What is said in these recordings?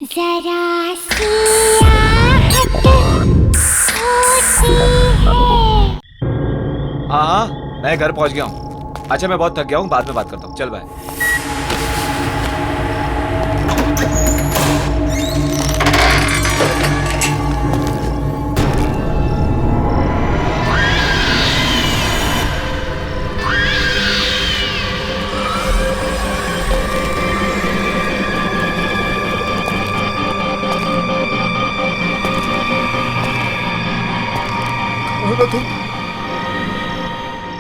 जरा सी आहट होती है। हाँ हाँ, मैं घर पहुंच गया हूँ। अच्छा, मैं बहुत थक गया हूँ, बाद में बात करता हूँ। चल बाय।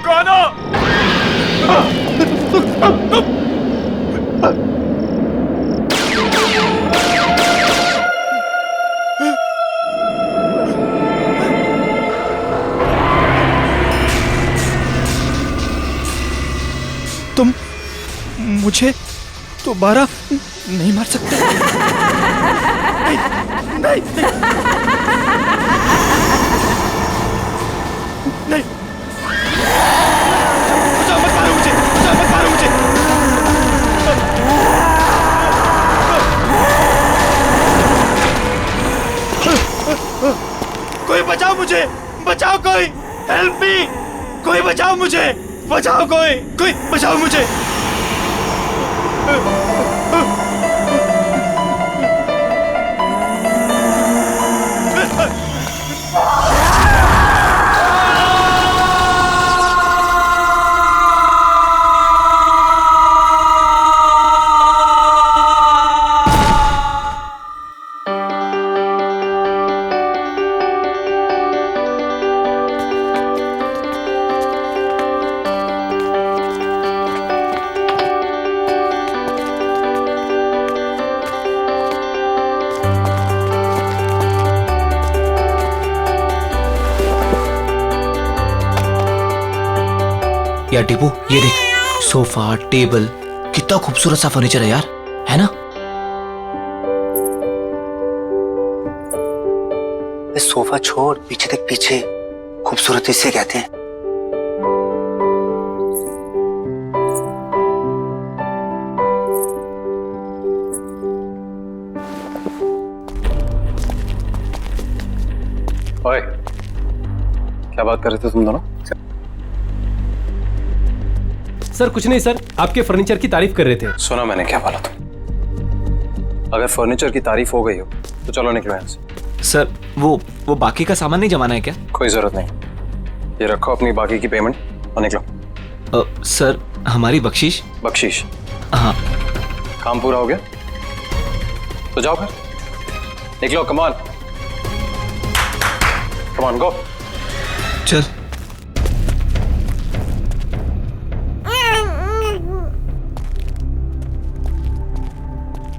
कौन हो? तुम मुझे दोबारा नहीं मार सकते। नहीं, नहीं, नहीं, नहीं। बचाओ, मत मारो मुझे, बचाओ, मत मारो मुझे। कोई बचाओ मुझे, बचाओ कोई, हेल्प मी, कोई बचाओ मुझे, बचाओ कोई बचाओ मुझे। यार टीपू, ये देख, सोफा, टेबल, कितना खूबसूरत सा फर्नीचर है यार, है ना? सोफा छोड़, पीछे देख, पीछे खूबसूरती से कहते हैं। ओए, क्या बात कर रहे थे तुम दोनों? सर कुछ नहीं सर, आपके फर्नीचर की तारीफ कर रहे थे। सुना मैंने क्या बोला तुम? अगर फर्नीचर की तारीफ हो गई हो तो चलो निकलो यहाँ से। सर, वो बाकी का सामान नहीं जमाना है क्या? कोई जरूरत नहीं, ये रखो अपनी बाकी की पेमेंट और निकलो। सर, हमारी बख्शीश? बख्शीश? हाँ। काम पूरा हो गया तो जाओ फिर, निकलो। कमान कमान, गो। चल।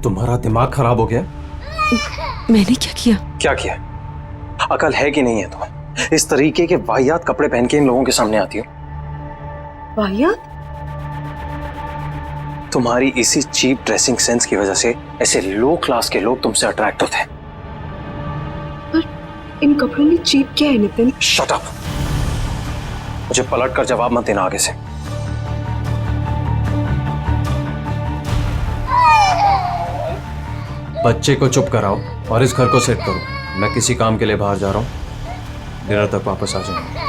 तुम्हारा दिमाग खराब हो गया? मैंने क्या किया? क्या किया? अकल है कि नहीं है तुम्हें? इस तरीके के वाहियात कपड़े पहन के इन लोगों के सामने आती हो। वाहियात? तुम्हारी इसी चीप ड्रेसिंग सेंस की वजह से ऐसे लो क्लास के लोग तुमसे अट्रैक्ट होते हैं। पर इन कपड़ों में चीप क्या है नितिन? Shut up! मुझे पलट कर जवाब मत देना आगे से। बच्चे को चुप कराओ और इस घर को सेट करो। मैं किसी काम के लिए बाहर जा रहा हूँ, डिनर तक वापस आ जाऊंगा।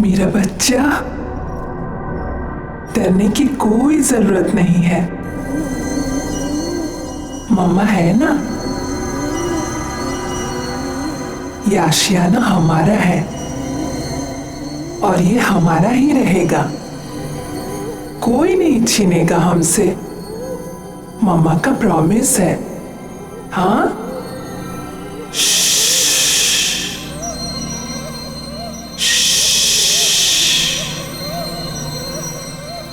मेरा बच्चा, डरने की कोई जरूरत नहीं है। मम्मा है ना? ये आशियाना हमारा है और ये हमारा ही रहेगा। कोई नहीं छीनेगा हमसे। मम्मा का प्रॉमिस है। हाँ?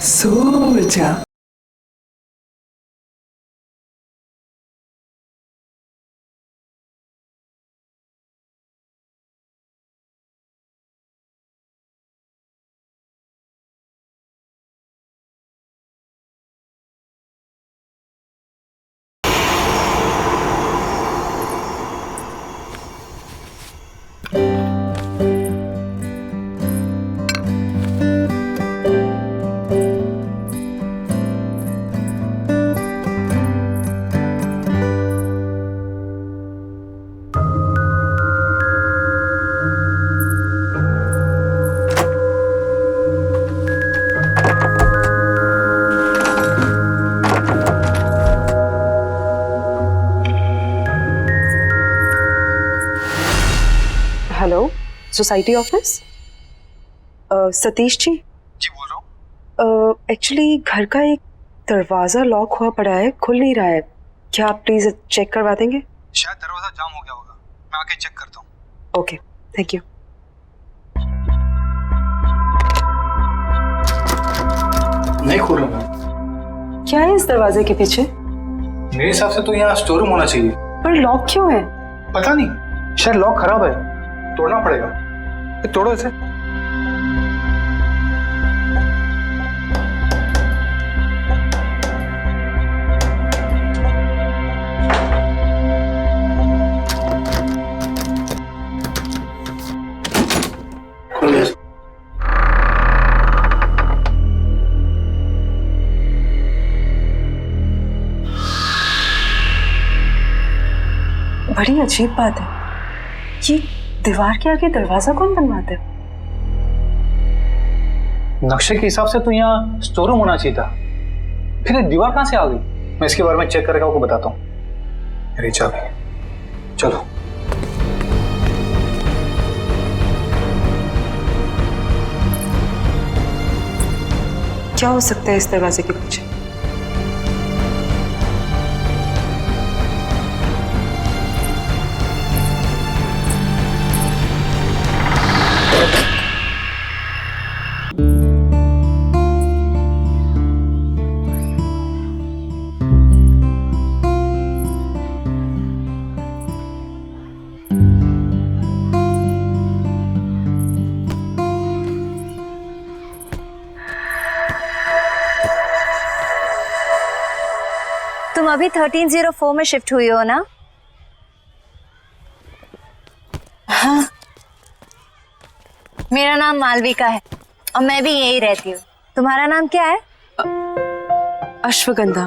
सो जा। Society office? सतीश जी बोल रहा हूँ। एक्चुअली घर का एक दरवाजा लॉक हुआ पड़ा है, खुल नहीं रहा है। क्या आप प्लीज चेक करवा देंगे? शायद दरवाजा जाम हो गया होगा, मैं आके चेक करता हूँ। Okay, thank you. नहीं खोल रहा मैं। क्या है इस दरवाजे के पीछे? मेरे हिसाब से तो यहाँ स्टोर रूम होना चाहिए। पर लॉक क्यों है? पता नहीं, शायद लॉक खराब है, तोड़ना पड़ेगा। ये तोड़ो इसे। बड़ी अजीब बात है, ये दीवार के आगे दरवाजा कौन बनवाता है? नक्शे के हिसाब से तो यहाँ स्टोर रूम होना चाहिए था, फिर ये दीवार कहाँ से आ गई? मैं इसके बारे में चेक करके आपको बताता हूँ। मेरी चाबी, चलो। क्या हो सकता है इस दरवाजे के पीछे? तुम अभी 1304 में शिफ्ट हुई हो ना? हाँ। मेरा नाम मालविका है और मैं भी यही रहती हूँ। तुम्हारा नाम क्या है? अश्वगंधा।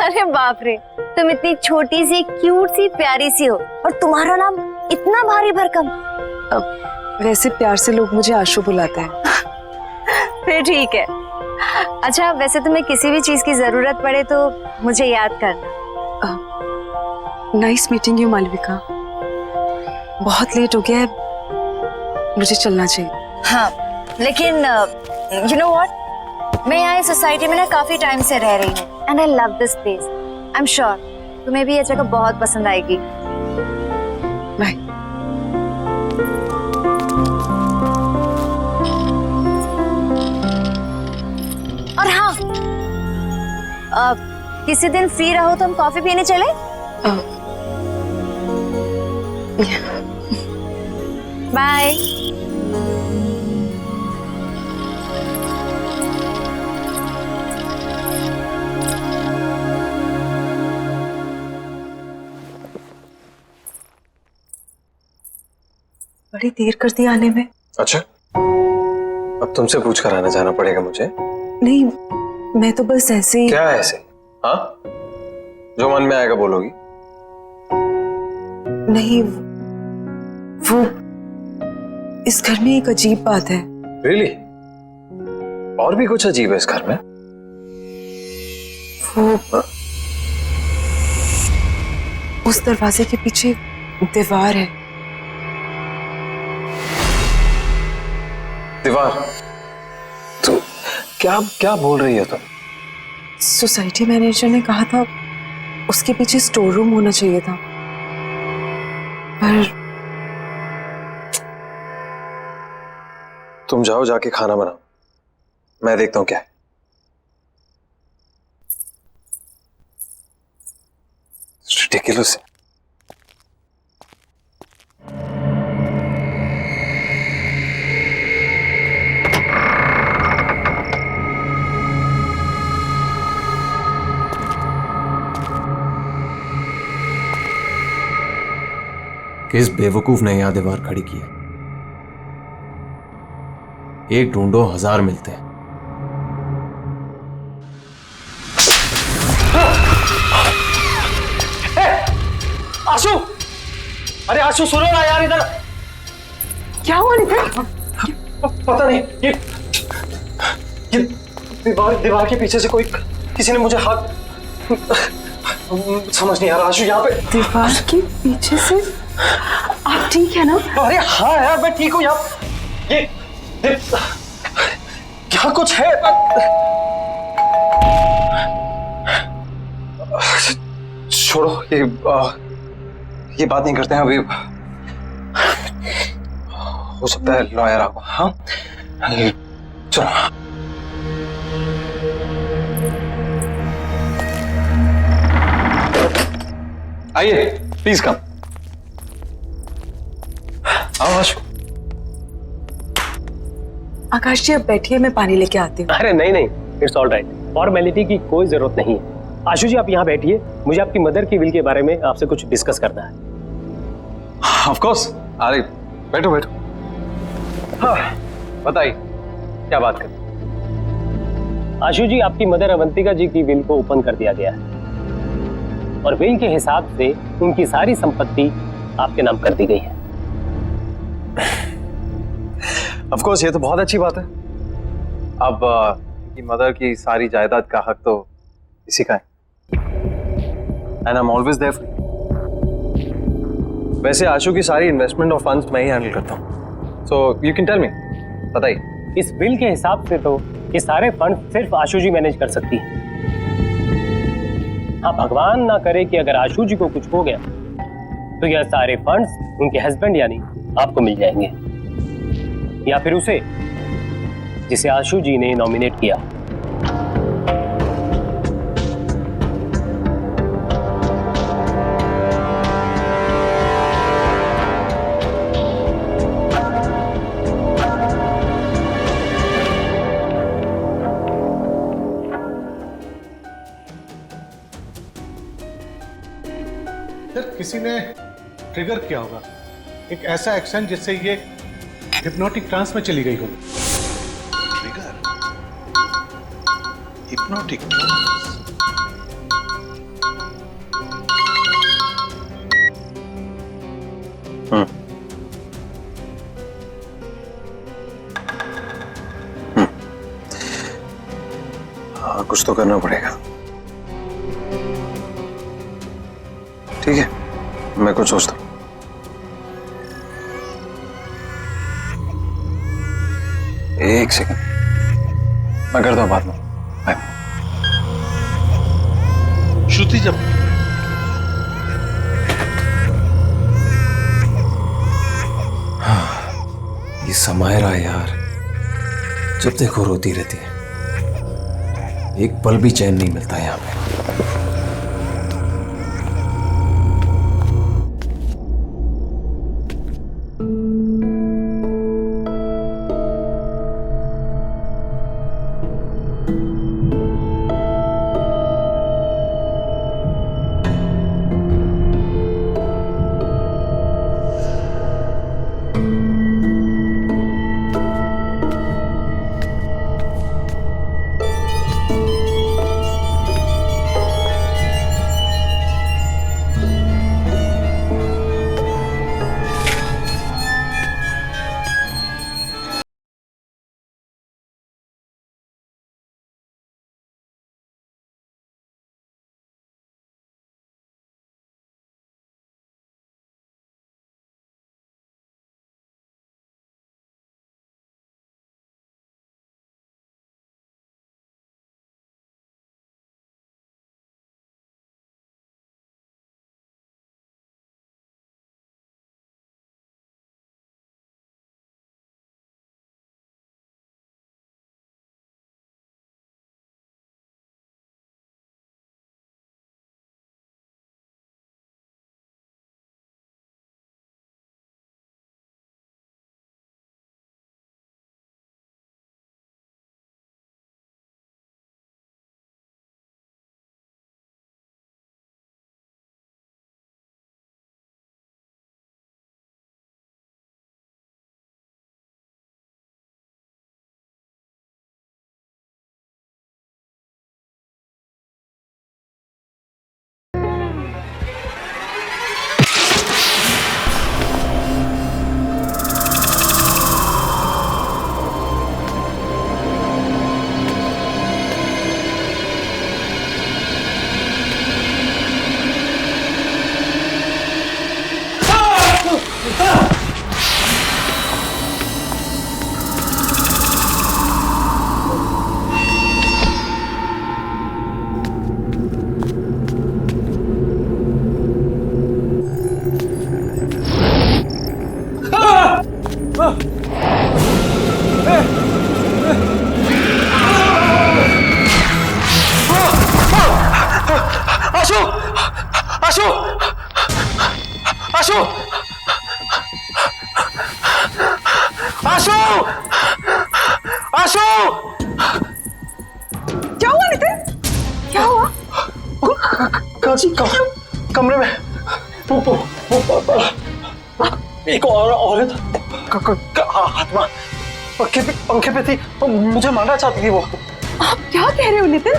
अरे बाप रे, तुम इतनी छोटी सी, क्यूट सी, प्यारी सी हो और तुम्हारा नाम इतना भारी भरकम। वैसे प्यार से लोग मुझे आशु बुलाते हैं। फिर ठीक है। अच्छा, वैसे तुम्हें किसी भी चीज की जरूरत पड़े तो मुझे याद करना। Nice meeting you Malvika. बहुत लेट हो गया है, मुझे चलना चाहिए। हाँ, लेकिन यू नो व्हाट, मैं यहाँ इस सोसाइटी में ना काफी टाइम से रह रही हूँ and I love this place. I am sure तुम्हें भी ये जगह बहुत पसंद आएगी। बाय। और हाँ, किसी दिन फ्री रहो तो हम कॉफी पीने चले? बाय। बड़ी देर कर दी आने में। अच्छा, अब तुमसे पूछ कर आना जाना पड़ेगा मुझे? नहीं, मैं तो बस ऐसे ही। क्या ऐसे? हाँ, जो मन में आएगा बोलोगी? नहीं, वो इस घर में एक अजीब बात है। Really? और भी कुछ अजीब है इस घर में? वो उस दरवाजे के पीछे दीवार है। दीवार? तो क्या क्या बोल रही है तुम? सोसाइटी मैनेजर ने कहा था उसके पीछे स्टोर रूम होना चाहिए था, पर तुम जाओ, जाके खाना बनाओ, मैं देखता हूं क्या है। Ridiculous. किस बेवकूफ ने यहां दीवार खड़ी की है? एक ढूंढो, 1000 मिलते हैं। आशु, अरे आशु सुनो ना यार, इधर क्या हुआ नितिन? पता नहीं, ये दीवार के पीछे से कोई, किसी ने मुझे हाथ, समझ नहीं आ रहा आशु। यहाँ पे दीवार के पीछे से आप ठीक है ना? अरे हाँ यार मैं ठीक हूँ यार। ये क्या कुछ है? छोड़ो ये बात नहीं करते हैं अभी। हो सकता है लॉयर आपको। हाँ चलो। आइए प्लीज कम। आओ आशु। आकाश जी, अब बैठिए, मैं पानी लेके आती हूँ। अरे नहीं नहीं, इट्स ऑल राइट, फॉर्मेलिटी की कोई जरूरत नहीं है। आशु जी आप यहाँ बैठिए, मुझे आपकी मदर की विल के बारे में आपसे कुछ डिस्कस करना है। Of course. अरे बैठो बैठो। हाँ बताइए क्या बात कर। आशु जी, आपकी मदर अवंतिका जी की विल को ओपन कर दिया गया है और विल के हिसाब से उनकी सारी संपत्ति आपके नाम कर दी गई है। ऑफ कोर्स ये तो बहुत अच्छी बात है। अब की मदर की सारी जायदाद का हक तो इसी का है। And I am always there for you. वैसे आशु की सारी इन्वेस्टमेंट और फंड्स मैं ही हैंडल करता हूँ। So you can tell me, बताइए। इस विल के हिसाब से तो ये सारे फंड सिर्फ आशु जी मैनेज कर सकती है। हाँ, भगवान ना करे कि अगर आशु जी को कुछ हो गया तो यह सारे फंड्स उनके हस्बैंड यानी आपको मिल जाएंगे, या फिर उसे जिसे आशु जी ने नॉमिनेट किया। सर किसी ने ट्रिगर किया होगा एक ऐसा एक्शन जिससे ये हिप्नोटिक ट्रांस में चली गई हो। Trigger, hypnotic trance. हाँ कुछ तो करना पड़ेगा। ठीक है, मैं कुछ सोचता हूँ। एक सेकंड, मैं करता हूँ बाद में। बाय। श्रुति जब ये समायरा यार, जब देखो रोती रहती है, एक पल भी चैन नहीं मिलता यहाँ पे। आशु आशु आशु आशु आशु क्या हुआ नितिन? क्या हुआ? कमरे में एक औरत आत्मा पंखे पे थी, मुझे मारना चाहती थी वो। आप क्या कह रहे हो नितिन?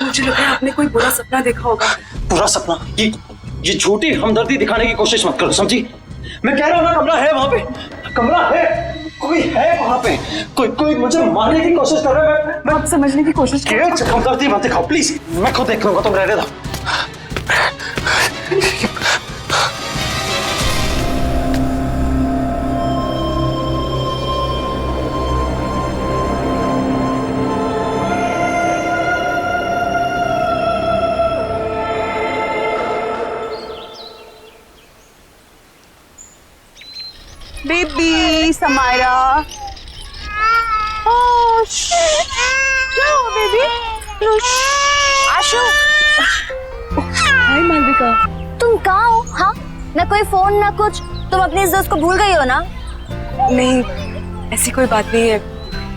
मुझे लग रहा है आपने कोई बुरा सपना देखा होगा। बुरा सपना? ये झूठी हमदर्दी दिखाने की कोशिश मत करो, समझी? मैं कह रहा हूँ ना, कमरा है वहां पे, कमरा है, कोई है वहां पे, कोई मुझे मारने की कोशिश कर रहा है। मैं आप समझने की कोशिश करो। हमदर्दी मत दिखाओ प्लीज, मैं खुद देख लूंगा, तुम रहने दो। बेबी समायरा, बेबी आशु, हाय मालविका। तुम कहाँ हो? हाँ, ना कोई फोन ना कुछ। तुम अपनी इस दोस्त को भूल गई हो ना? नहीं, ऐसी कोई बात नहीं है,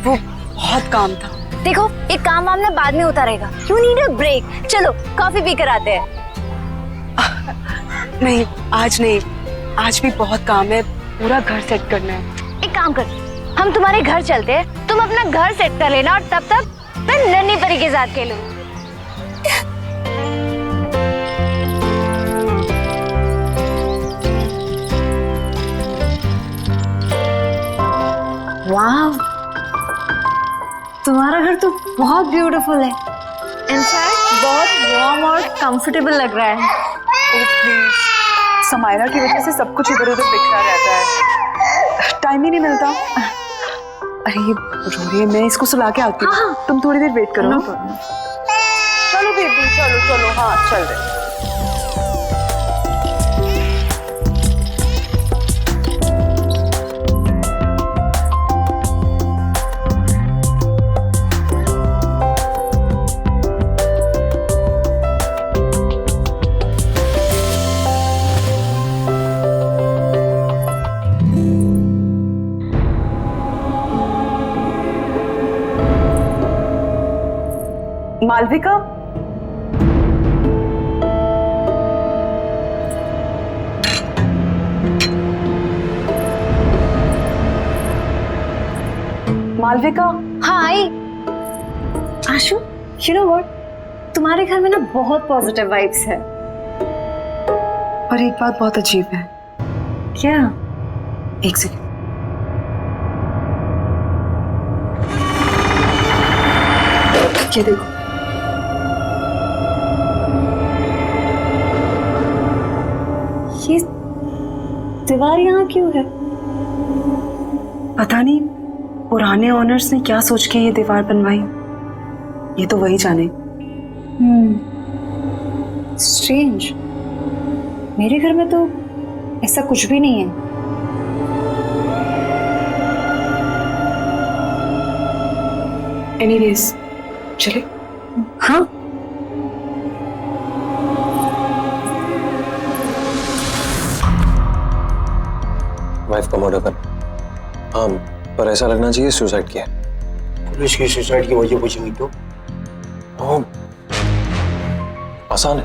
वो बहुत काम था। देखो, एक काम वाम ना बाद में होता रहेगा। You need a break. चलो कॉफी पी कर आते हैं। नहीं, आज नहीं, आज भी बहुत काम है, पूरा घर सेट करना है। एक काम कर, हम तुम्हारे घर चलते हैं, तुम अपना घर सेट कर लेना और तब तक मैं नन्ही परी के साथ खेलूं। वाह, तुम्हारा घर तो बहुत ब्यूटीफुल है। इनफैक्ट बहुत वार्म और कंफर्टेबल लग रहा है। समायरा की वजह से सब कुछ इधर उधर बिखरा रहता है, टाइम ही नहीं मिलता। अरे ये रो रही है, मैं इसको सुला के आती हूँ। हाँ। तुम थोड़ी देर वेट करो। चलो बेबी, चलो चलो, हाँ चल रहे। मालविका, मालविका। हाँ आई। आशु, यू नो व्हाट, तुम्हारे घर में ना बहुत पॉजिटिव वाइब्स है। पर एक बात बहुत अजीब है। क्या? एक सेकंड। ये देखो, ये दीवार यहाँ क्यों है? पता नहीं पुराने ओनर्स ने क्या सोच के ये दीवार बनवाई, ये तो वही जाने। स्ट्रेंज, मेरे घर में तो ऐसा कुछ भी नहीं है। एनीवेज, चले? हाँ, वाइफ का मर्डर कर। हाँ, पर ऐसा लगना चाहिए सुसाइड किया। पुलिस की सुसाइड की वजह पूछेंगी तो? आसान है,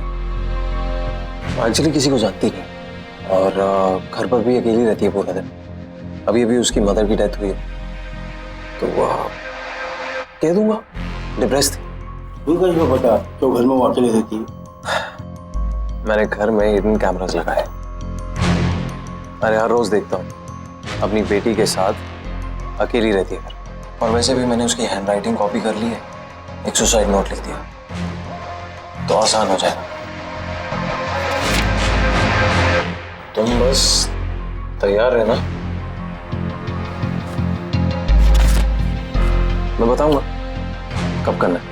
एक्चुअली किसी को जानती नहीं और घर पर भी अकेली रहती है पूरा दिन। अभी अभी उसकी मदर की डेथ हुई है, तो कह दूंगा डिप्रेस थी। तू कैसे पता तो घर में वो अकेले रहती है? मैंने घर में हिडन कैमरास लगाए, अरे हर रोज देखता हूँ अपनी बेटी के साथ अकेली रहती है घर। और वैसे भी मैंने उसकी हैंडराइटिंग कॉपी कर ली है, एक सुसाइड नोट लिख दिया, तो आसान हो जाएगा। तुम बस तैयार रहना, मैं बताऊंगा कब करना है।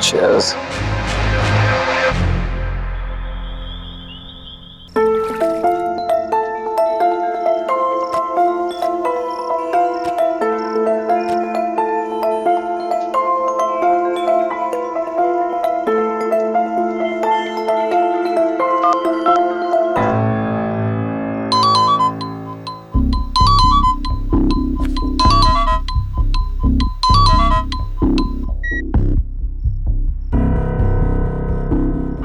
Cheers.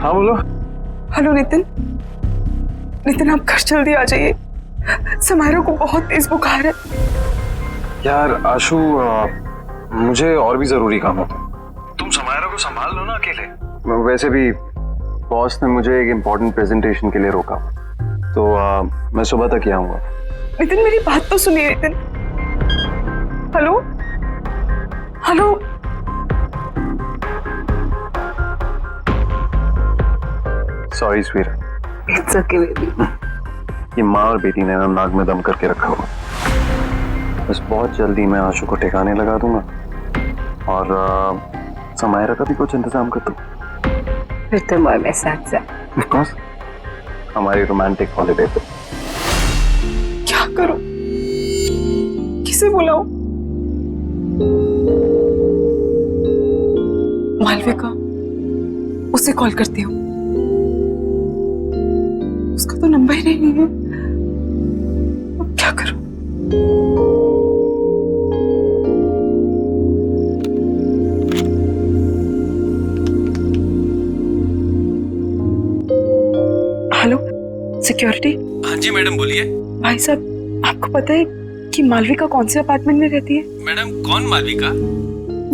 हाँ बोलो। हेलो नितिन। नितिन आप घर जल्दी आ जाइए, समायरा को बहुत तेज बुखार है। यार आशु, मुझे और भी जरूरी काम होता है। तुम समायरा को संभाल लो ना अकेले। वैसे भी बॉस ने मुझे एक इम्पोर्टेंट प्रेजेंटेशन के लिए रोका, तो मैं सुबह तक ही आऊंगा। नितिन मेरी बात तो सुनिए Nitin. Hello hello. Sorry sweet. It's okay baby. ये माँ और बेटी ने ना नाक में दम करके रखा हुआ। बस बहुत जल्दी मैं आशु को ठिकाने लगा दूंगा और समायरा का भी कुछ इंतजाम कर दूं। फिर तुम और मैं साथ साथ। Of course, हमारी रोमांटिक हॉलिडे पे। क्या करूं, किसे बुलाऊं? मालविका, उसे कॉल करती हूँ। उसका तो नंबर ही नहीं है। अब क्या करूं? Hello security. हाँ जी मैडम बोलिए। भाई साहब, आपको पता है कि मालविका कौन से अपार्टमेंट में रहती है? मैडम कौन मालविका?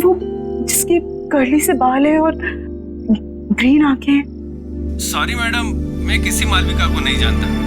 वो जिसकी कर्ली से बाल है और ग्रीन आंखें हैं। सॉरी मैडम, मैं किसी मालविका को नहीं जानता।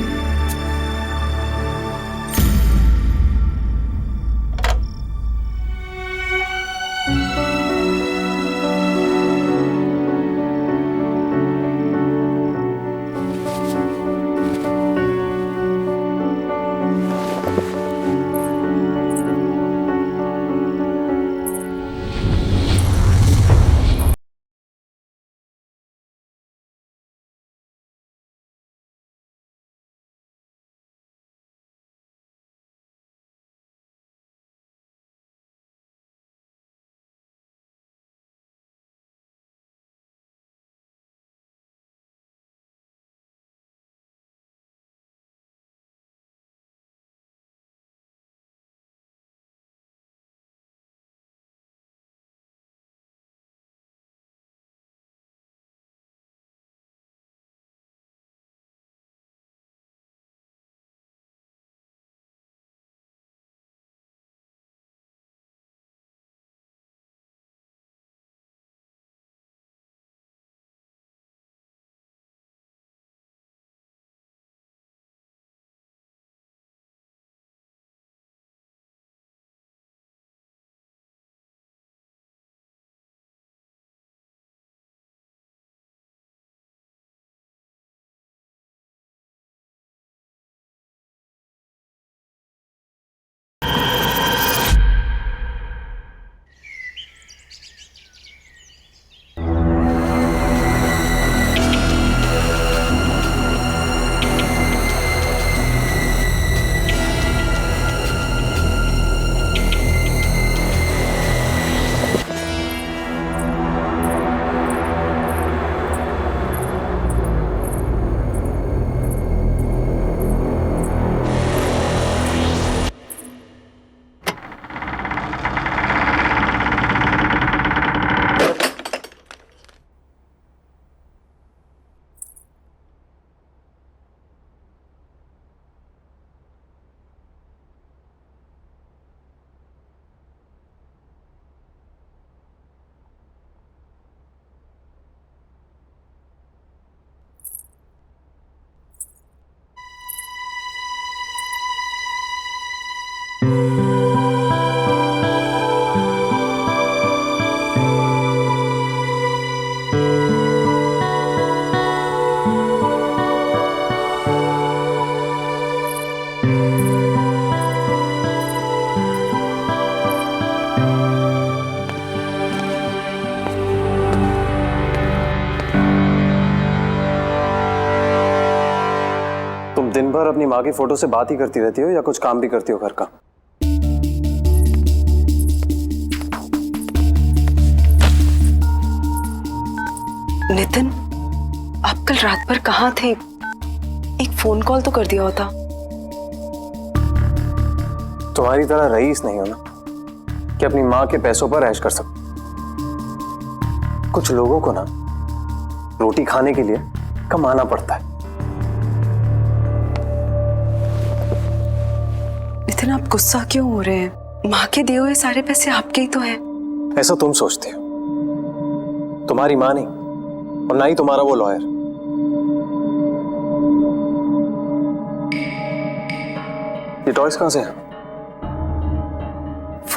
दिन भर अपनी माँ की फोटो से बात ही करती रहती हो या कुछ काम भी करती हो घर का? नितिन, आप कल रात भर कहाँ थे? एक फोन कॉल तो कर दिया होता। तुम्हारी तरह रईस नहीं हो ना कि अपनी माँ के पैसों पर ऐश कर सको। कुछ लोगों को ना रोटी खाने के लिए कमाना पड़ता है। नितिन, आप गुस्सा क्यों हो रहे हैं? माँ के दिए हुए सारे पैसे आपके ही तो हैं। ऐसा तुम सोचते हो, तुम्हारी माँ नहीं और ना ही तुम्हारा वो लॉयर। ये टॉयज कहां से हैं?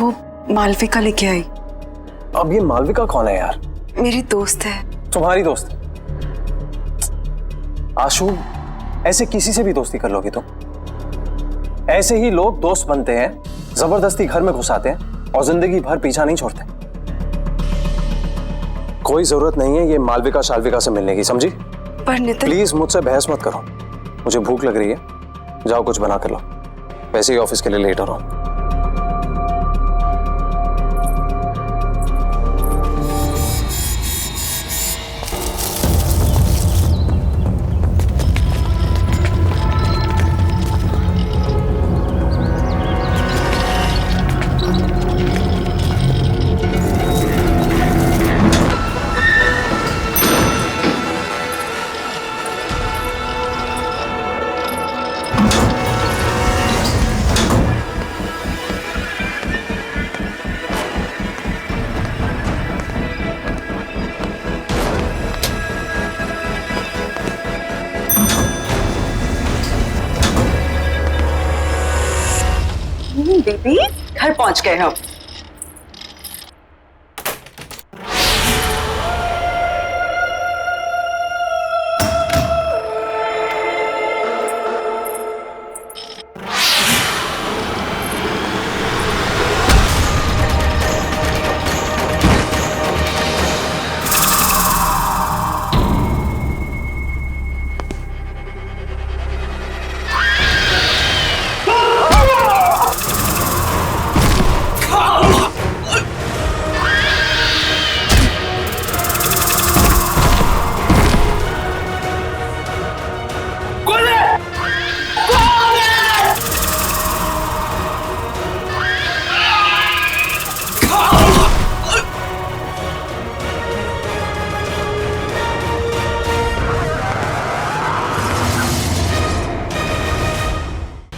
वो मालविका लेके आई। अब ये मालविका कौन है यार? मेरी दोस्त है। तुम्हारी दोस्त? आशु, ऐसे किसी से भी दोस्ती कर लोगे तुम? ऐसे ही लोग दोस्त बनते हैं, जबरदस्ती घर में घुसाते हैं और जिंदगी भर पीछा नहीं छोड़ते। कोई जरूरत नहीं है ये मालविका शालविका से मिलने की, समझी? पर नितिन, प्लीज मुझसे बहस मत करो। मुझे भूख लग रही है, जाओ कुछ बना कर लो। वैसे ही ऑफिस के लिए लेट हो रहा हूं। बेबी, घर पहुंच गए हम।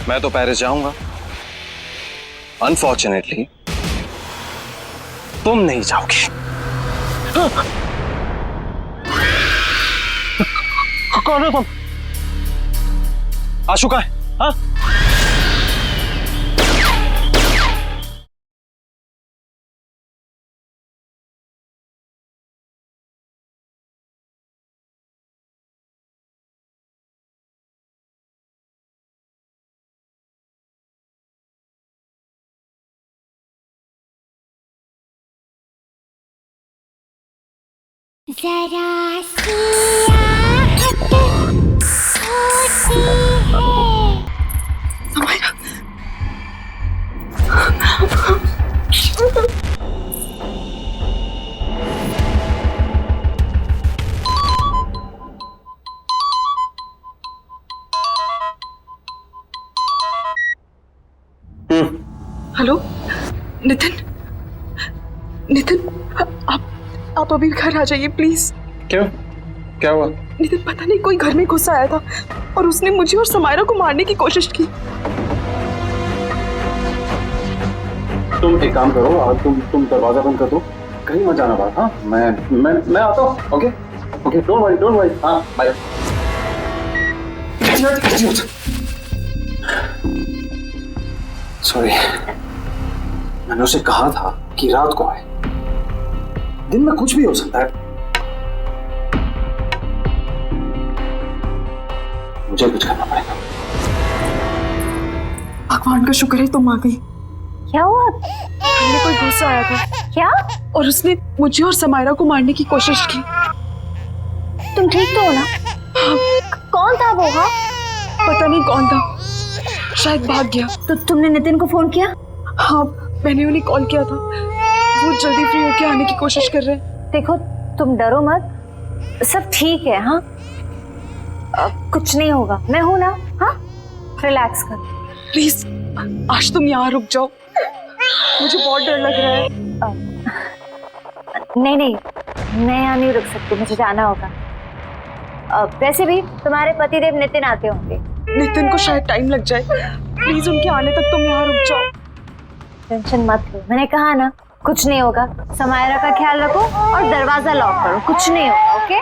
मैं तो पेरिस जाऊंगा। अनफॉर्चुनेटली तुम नहीं जाओगे। कौन हो तुम? आशु कहाँ है? हाँ? जरा सी आहट होती है। हेलो नितिन, नितिन, आप अभी घर आ जाइए प्लीज। क्यों? क्या हुआ? नितिन, पता नहीं कोई घर में घुस आया था और उसने मुझे और समायरा को मारने की कोशिश की। तुम एक काम करो, तुम दरवाजा बंद कर दो, कहीं मत जाना बाहर। हाँ, मैं आता हूँ। Okay okay, don't worry. हाँ, बाय। सॉरी, मैंने उसे कहा था कि रात को आए। दिन में कुछ भी हो सकता है। मुझे कुछ करना पड़ेगा। भगवान का शुक्र है तुम आ गई। क्या हुआ? हमने कोई घुस आया था। क्या? और उसने मुझे और समायरा को मारने की कोशिश की। तुम ठीक तो हो ना? हाँ। कौन था वो? हाँ, पता नहीं कौन था, शायद भाग गया। तो तुमने नितिन को फोन किया? हाँ, मैंने उन्हें कॉल किया था, वो जल्दी फ्री होके आने की कोशिश कर रहे हैं। देखो तुम डरो मत, सब ठीक है। हाँ कुछ नहीं होगा, मैं हूं ना। हाँ रिलैक्स कर। प्लीज आज तुम यहाँ रुक जाओ, मुझे बहुत डर लग रहा है। नहीं नहीं, मैं यहाँ नहीं रुक सकती, मुझे जाना होगा। वैसे भी तुम्हारे पतिदेव नितिन आते होंगे। नितिन को शायद टाइम लग जाए, प्लीज उनके आने तक तुम यहाँ रुक जाओ। टेंशन मत लो, मैंने कहा ना कुछ नहीं होगा। समायरा का ख्याल रखो और दरवाजा लॉक करो, कुछ नहीं होगा। ओके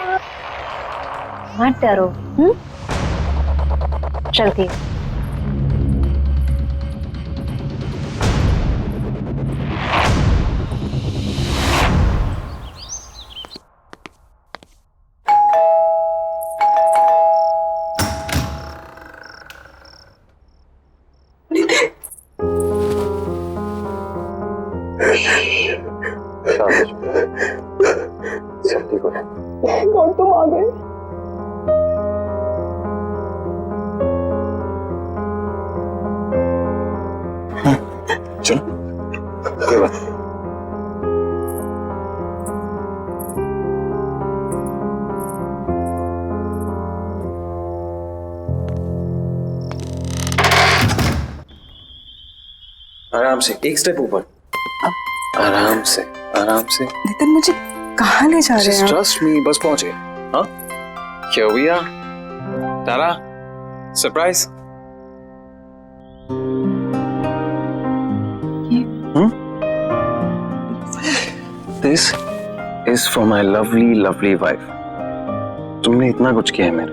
मत डरो। चलती हूँ। सब ठीक हो जाए। कौन तुम आ गए? चलो ये बात। आराम से, एक स्टेप ऊपर। आराम से आराम से। नितिन मुझे कहाँ ले जा रहे हैं? ट्रस्ट मी, बस पहुंचे। हाँ क्या भैया तारा surprise. This is for my lovely lovely wife. तुमने इतना कुछ किया है मेरे,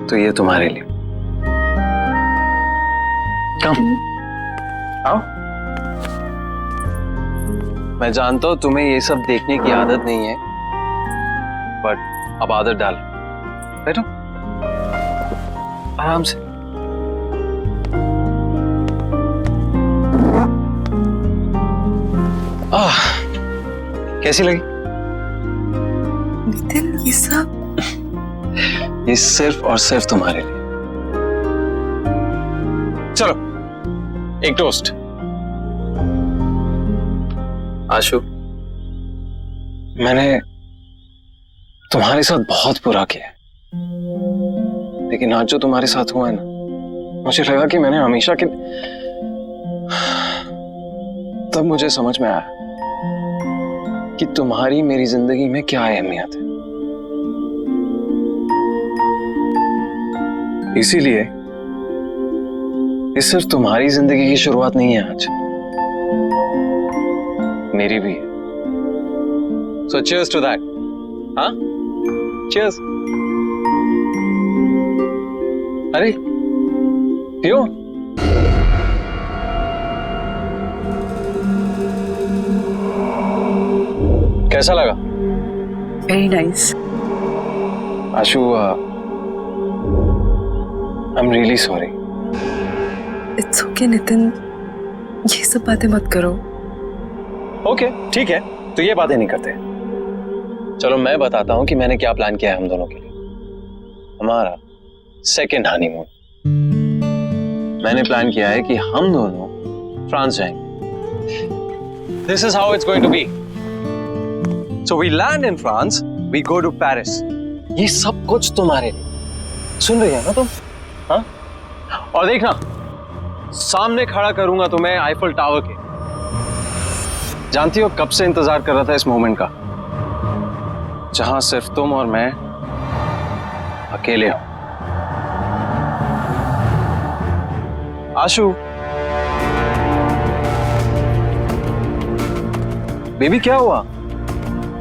तो ये तुम्हारे लिए। कम आओ। मैं जानता हूं तुम्हें ये सब देखने की आदत नहीं है, बट अब आदत डाल। बैठो आराम से। कैसी लगी? नितिन ये सब, ये सिर्फ और सिर्फ तुम्हारे लिए। चलो एक टोस्ट। आशु, मैंने तुम्हारे साथ बहुत बुरा किया, लेकिन आज जो तुम्हारे साथ हुआ है ना, मुझे लगा कि मैंने हमेशा के, तब मुझे समझ में आया कि तुम्हारी मेरी जिंदगी में क्या अहमियत है। इसीलिए ये सिर्फ तुम्हारी जिंदगी की शुरुआत नहीं है आज, मेरी भी है। So cheers to that. हाँ? Cheers. अरे पियो। कैसा लगा? Very nice. Ashu, I'm really sorry. It's okay Nitin, ये सब बातें मत करो। ओके ठीक है, तो ये बातें नहीं करते। चलो मैं बताता हूं कि मैंने क्या प्लान किया है हम दोनों के लिए। हमारा सेकेंड हनीमून। मैंने प्लान किया है कि हम दोनों फ्रांस जाएंगे। This is how it's going to be. So we land in France, we go to Paris. ये सब कुछ तुम्हारे लिए। सुन रही है ना तुम? हाँ? और देखना, सामने खड़ा करूंगा तुम्हें आईफल टावर के। जानती हो कब से इंतजार कर रहा था इस मोमेंट का, जहां सिर्फ तुम और मैं अकेले हो। आशु, बेबी क्या हुआ?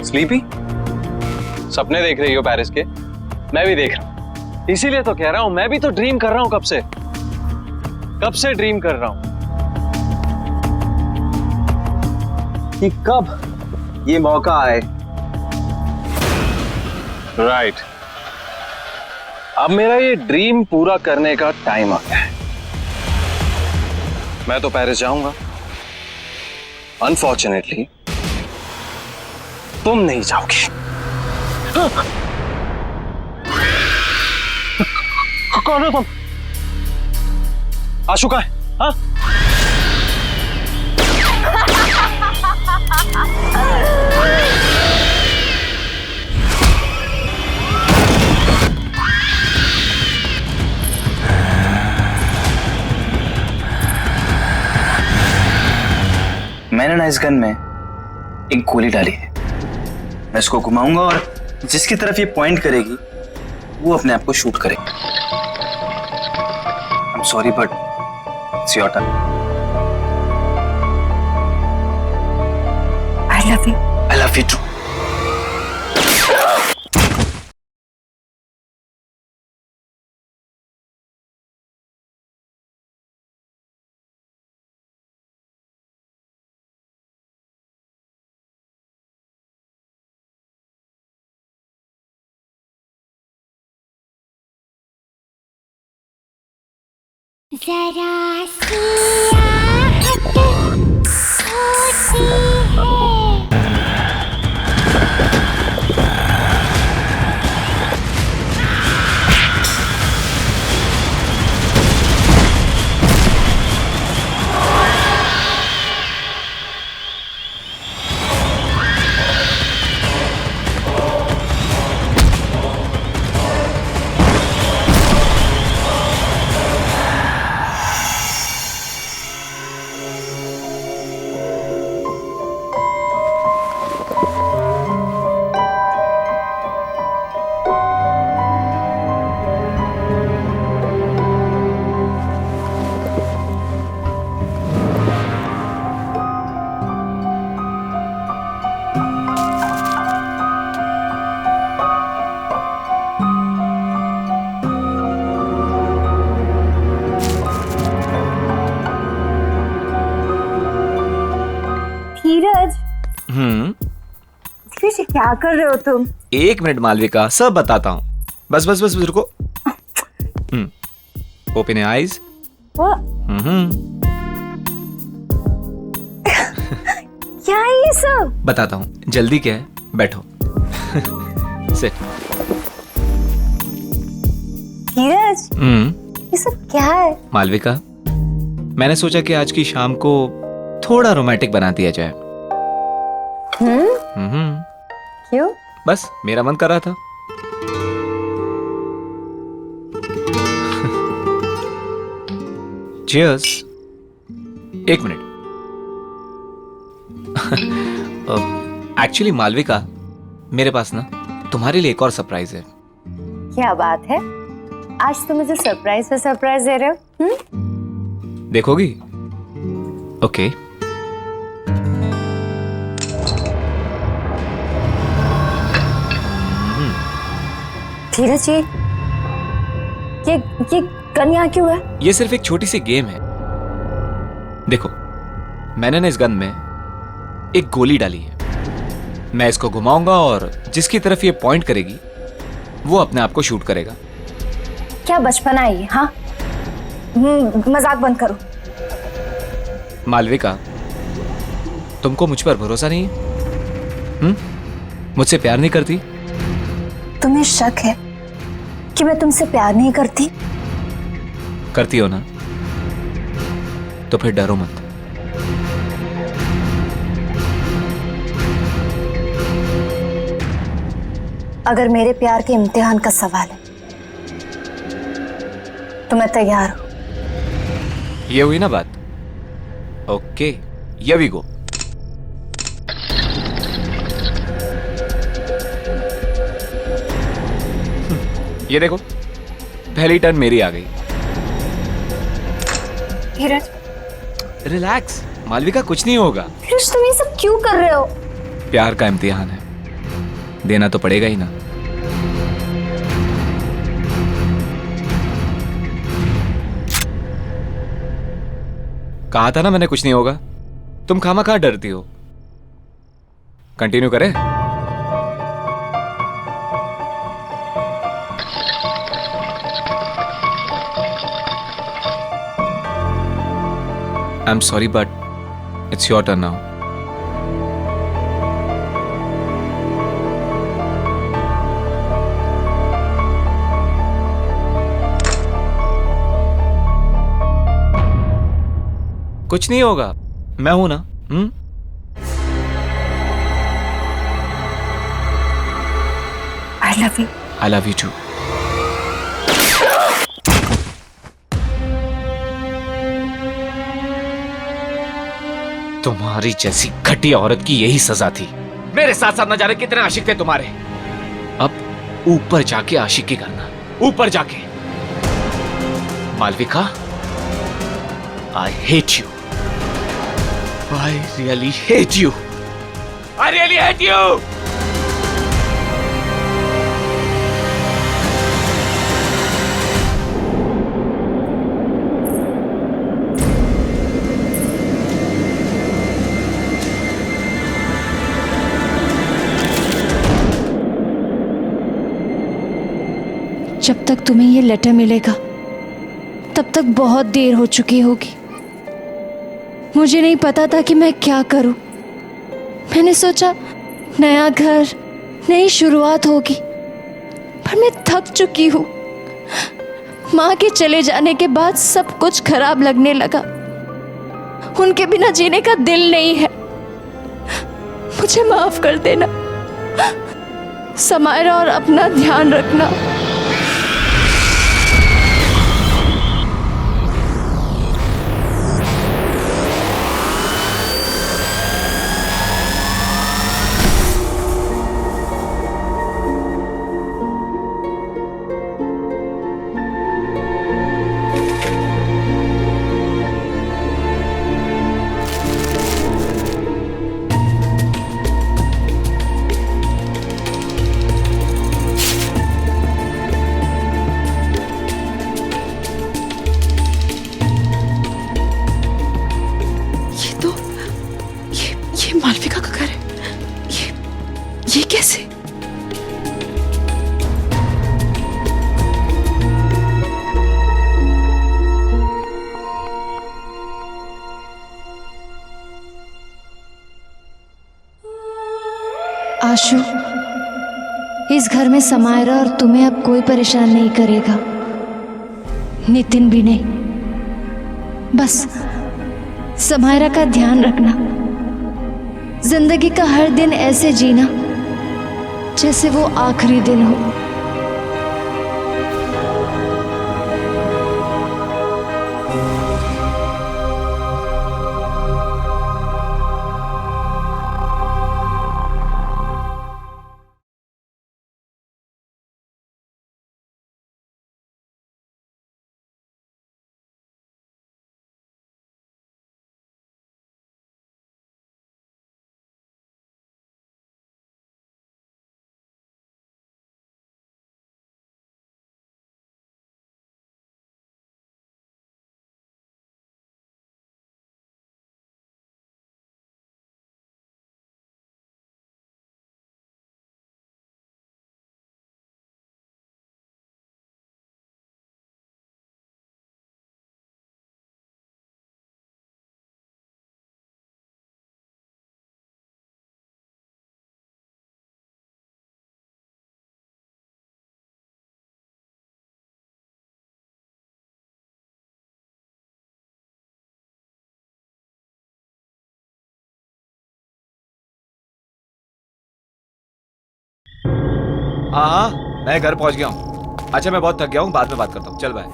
स्लीपी? सपने देख रही हो पेरिस के? मैं भी देख रहा हूं, इसीलिए तो कह रहा हूं, मैं भी तो ड्रीम कर रहा हूं। कब से ड्रीम कर रहा हूं कि कब ये मौका आए। राइट, अब मेरा ये ड्रीम पूरा करने का टाइम आ गया है। मैं तो पेरिस जाऊंगा, अनफॉर्चुनेटली तुम नहीं जाओगे। कौन? आशु का है? हाँ? मैंने ना इस गन में एक गोली डाली है। मैं इसको घुमाऊंगा और जिसकी तरफ ये पॉइंट करेगी वो अपने आप को शूट करेगा। I am sorry but it's your turn. I love you. I love you too. जरा सी आहट होती है। धीरज क्या कर रहे हो तुम? 1 मिनट मालविका, सब बताता हूँ। बस बस बस रुको। Open your eyes. क्या है ये सब? बताता हूँ, जल्दी क्या है, बैठो। सिट। धीरज ये सब क्या है? मालविका, मैंने सोचा कि आज की शाम को थोड़ा रोमांटिक बना दिया जाए। क्यों? बस मेरा मन कर रहा था। चीयर्स। 1 मिनट। एक्चुअली मालविका, मेरे पास ना तुम्हारे लिए एक और सरप्राइज है। क्या बात है? आज तुम मुझे सरप्राइज पे सरप्राइज दे रहे हो? देखोगी? ओके। धीरज ये गन यहाँ क्यों है? ये सिर्फ एक छोटी सी गेम है। देखो, मैंने ना इस गन में एक गोली डाली है। मैं इसको घुमाऊंगा और जिसकी तरफ ये पॉइंट करेगी वो अपने आप को शूट करेगा। क्या बचपना है ये? हाँ, मजाक बंद करो। मालविका, तुमको मुझ पर भरोसा नहीं है? मुझसे प्यार नहीं करती? तुम्हें शक है कि मैं तुमसे प्यार नहीं करती? करती हो ना? तो फिर डरो मत। अगर मेरे प्यार के इम्तिहान का सवाल है तो मैं तैयार हूं। ये हुई ना बात? Okay, here we go. ये देखो, पहली टर्न मेरी आ गई। धीरज, रिलैक्स मालविका, कुछ नहीं होगा। धीरज, तुम ये सब क्यों कर रहे हो? प्यार का इम्तिहान है, देना तो पड़ेगा ही ना। कहा था ना मैंने कुछ नहीं होगा। तुम खामखा डरती हो। कंटिन्यू करें? I'm sorry, but it's your turn now. कुछ नहीं होगा, मैं हूं ना। I love you. I love you too. तुम्हारी जैसी घटिया औरत की यही सजा थी। मेरे साथ साथ न जाने कितने आशिक थे तुम्हारे। अब ऊपर जाके आशिकी करना, ऊपर जाके। Malvika, I hate you. I really hate you. I really hate you. जब तक तुम्हें ये लेटर मिलेगा तब तक बहुत देर हो चुकी होगी। मुझे नहीं पता था कि मैं क्या करूं। मैंने सोचा नया घर, नई शुरुआत होगी, पर मैं थक चुकी हूं। माँ के चले जाने के बाद सब कुछ खराब लगने लगा। उनके बिना जीने का दिल नहीं है। मुझे माफ कर देना समायरा, और अपना ध्यान रखना। मालविका का घर है। ये कैसे? आशु, इस घर में समायरा और तुम्हें अब कोई परेशान नहीं करेगा, नितिन भी नहीं। बस समायरा का ध्यान रखना। जिंदगी का हर दिन ऐसे जीना जैसे वो आखिरी दिन हो। हाँ, मैं घर पहुंच गया हूँ। अच्छा, मैं बहुत थक गया हूँ, बाद में बात करता हूँ। चल बाय।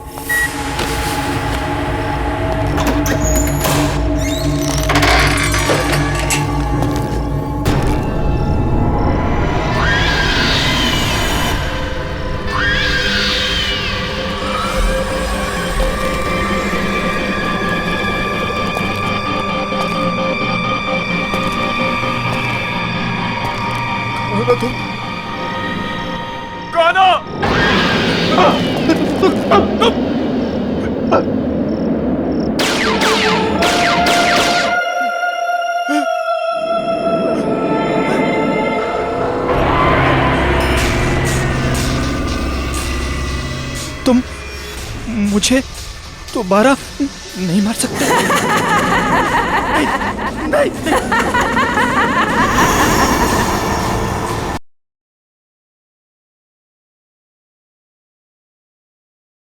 तुम मुझे दोबारा नहीं मार सकते।